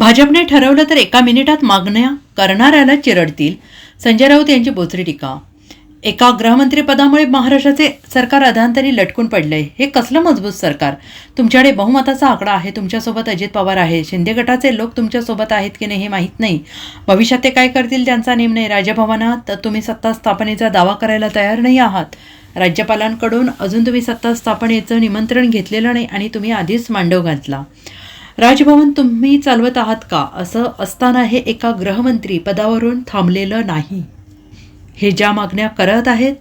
भाजपने ठरवलं तर एका मिनिटात मागण्या करणाऱ्याला चिरडतील. संजय राऊत यांची बोचरी टीका. एका गृहमंत्रीपदामुळे महाराष्ट्राचे सरकार अधांतरी लटकून पडले. हे कसलं मजबूत सरकार? तुमच्याकडे बहुमताचा आकडा आहे. तुमच्यासोबत अजित पवार आहे. शिंदे गटाचे लोक तुमच्यासोबत आहेत की नाही हे माहीत नाही. भविष्यात ते काय करतील त्यांचा नेम नाही. राजभवनात तुम्ही सत्ता स्थापनेचा दावा करायला तयार नाही आहात. राज्यपालांकडून अजून तुम्ही सत्ता स्थापनेचं निमंत्रण घेतलेलं नाही आणि तुम्ही आधीच मांडव घातला. राजभवन तुम्ही चालवत आहात का? असं असताना हे एका गृहमंत्री पदावरून थांबलेलं नाही. हे ज्या मागण्या करत आहेत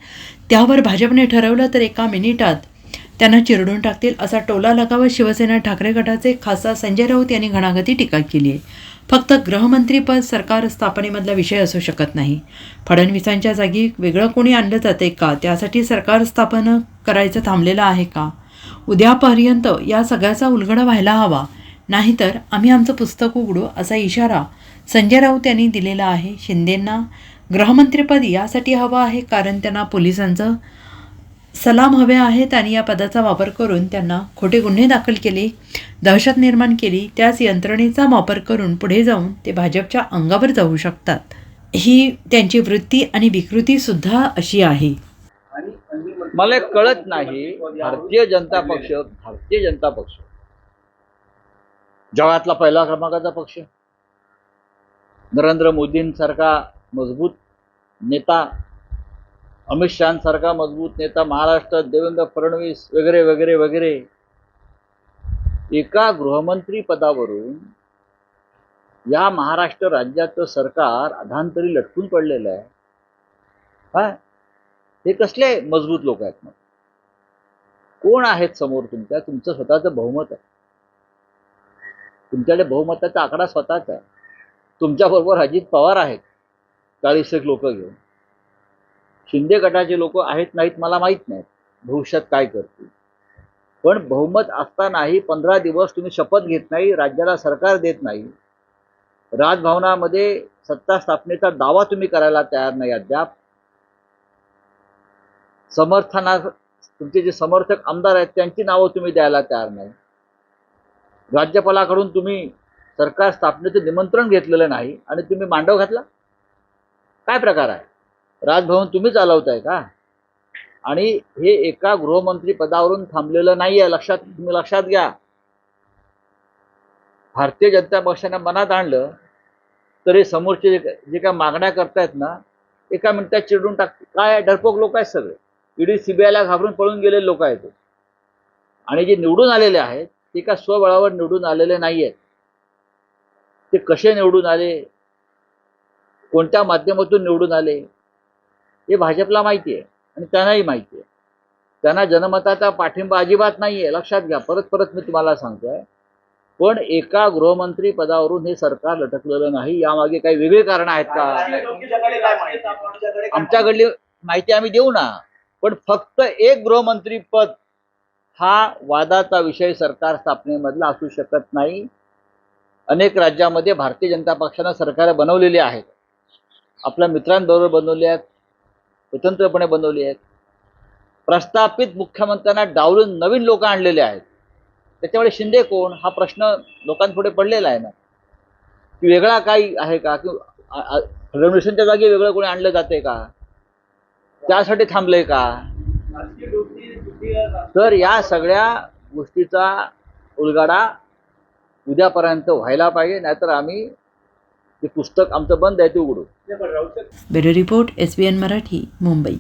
त्यावर भाजपने ठरवलं तर एका मिनिटात त्यांना चिरडून टाकतील असा टोला लगावत शिवसेना ठाकरे गटाचे खासदार संजय राऊत यांनी घणाघाती टीका केली आहे. फक्त गृहमंत्रीपद सरकार स्थापनेमधला विषय असू शकत नाही. फडणवीसांच्या जागी वेगळं कोणी आणलं जाते का? त्यासाठी सरकार स्थापन करायचं थांबलेलं आहे का? उद्यापर्यंत या सगळ्याचा उलगडा व्हायला हवा, नाहीतर आम्ही आमचं पुस्तक उघडू असा इशारा संजय राऊत यांनी दिलेला आहे. शिंदेंना गृहमंत्रीपद यासाठी हवं आहे कारण त्यांना पोलिसांचं सलाम हवे आहेत आणि या पदाचा वापर करून त्यांना खोटे गुन्हे दाखल केले, दहशत निर्माण केली. त्याच यंत्रणेचा वापर करून पुढे जाऊन ते भाजपच्या अंगावर जाऊ शकतात. ही त्यांची वृत्ती आणि विकृतीसुद्धा अशी आहे. मला कळत नाही, भारतीय जनता पक्ष जगातला पहिला क्रमांकाचा पक्ष, नरेंद्र मोदींसारखा मजबूत नेता, अमित शहांसारखा मजबूत नेता, महाराष्ट्रात देवेंद्र फडणवीस वगैरे वगैरे वगैरे, एका गृहमंत्री पदावरून या महाराष्ट्र राज्याचं सरकार अधांतरी लटकून पडलेलं आहे. हा, हे कसले मजबूत लोक आहेत? मग कोण आहेत समोर? तुमचं स्वतःचं बहुमत आहे. तुमच्याकडे बहुमताचा आकडा स्वतःच आहे. तुमच्याबरोबर अजित पवार आहेत 40 लोक घेऊन. शिंदे गटाचे लोक आहेत नाहीत मला माहीत नाही भविष्यात काय करतील. पण बहुमत असतानाही 15 दिवस तुम्ही शपथ घेत नाही, राज्याला सरकार देत नाही, राजभवनामध्ये सत्ता स्थापनेचा दावा तुम्ही करायला तयार नाही अद्याप. तुमचे जे समर्थक आमदार आहेत त्यांची नावं तुम्ही द्यायला तयार नाही. राज्यपालाकडून तुम्ही सरकार स्थापनेचं निमंत्रण घेतलेलं नाही आणि तुम्ही मांडव घातला. काय प्रकार आहे? राजभवन तुम्ही चालवताय का? आणि हे एका गृहमंत्री पदावरून थांबलेलं नाही आहे. तुम्ही लक्षात घ्या. भारतीय जनता पक्षाने मनात आणलं तर हे समोरचे जे काय मागण्या करतायत ना, एका मिनिटात चिरडून टाकते. काय डरपोक लोक आहेत सगळे. ईडी सीबीआयला घाबरून पळून गेलेले लोक आहेत. आणि जे निवडून आलेले आहेत ते का स्वबळावर निवडून आलेले नाही आहेत. ते कसे निवडून आले, कोणत्या माध्यमातून निवडून आले हे भाजपला माहिती आहे आणि त्यांनाही माहिती आहे. त्यांना जनमताचा पाठिंबा अजिबात नाही आहे. लक्षात घ्या. परत मी तुम्हाला सांगतोय. पण एका गृहमंत्री पदावरून हे सरकार लटकलेलं नाही. यामागे काही वेगळी कारण आहेत का? आमच्याकडली माहिती आम्ही देऊ ना. पण फक्त एक गृहमंत्री पद हा वादाचा विषय सरकार स्थापनेमधला असू शकत नाही. अनेक राज्यामध्ये भारतीय जनता पक्षानं सरकार बनवलेली आहेत. आपल्या मित्रांबरोबर बनवली आहेत, स्वतंत्रपणे बनवली आहेत. प्रस्थापित मुख्यमंत्र्यांना डावलून नवीन लोक आणलेले आहेत. त्याच्यामुळे शिंदे कोण हा प्रश्न लोकांपुढे पडलेला आहे ना. की वेगळा काही आहे का? की फडणवीसांच्या जागी वेगळं कोणी आणलं जाते का? त्यासाठी थांबलंय का? तर या सगळ्या गोष्टीचा उलगडा उद्यापर्यंत व्हायला पाहिजे, नाहीतर आम्ही ते पुस्तक आमचं बंद आहे ते उघडू. Bureau report, SBN Marathi, Mumbai.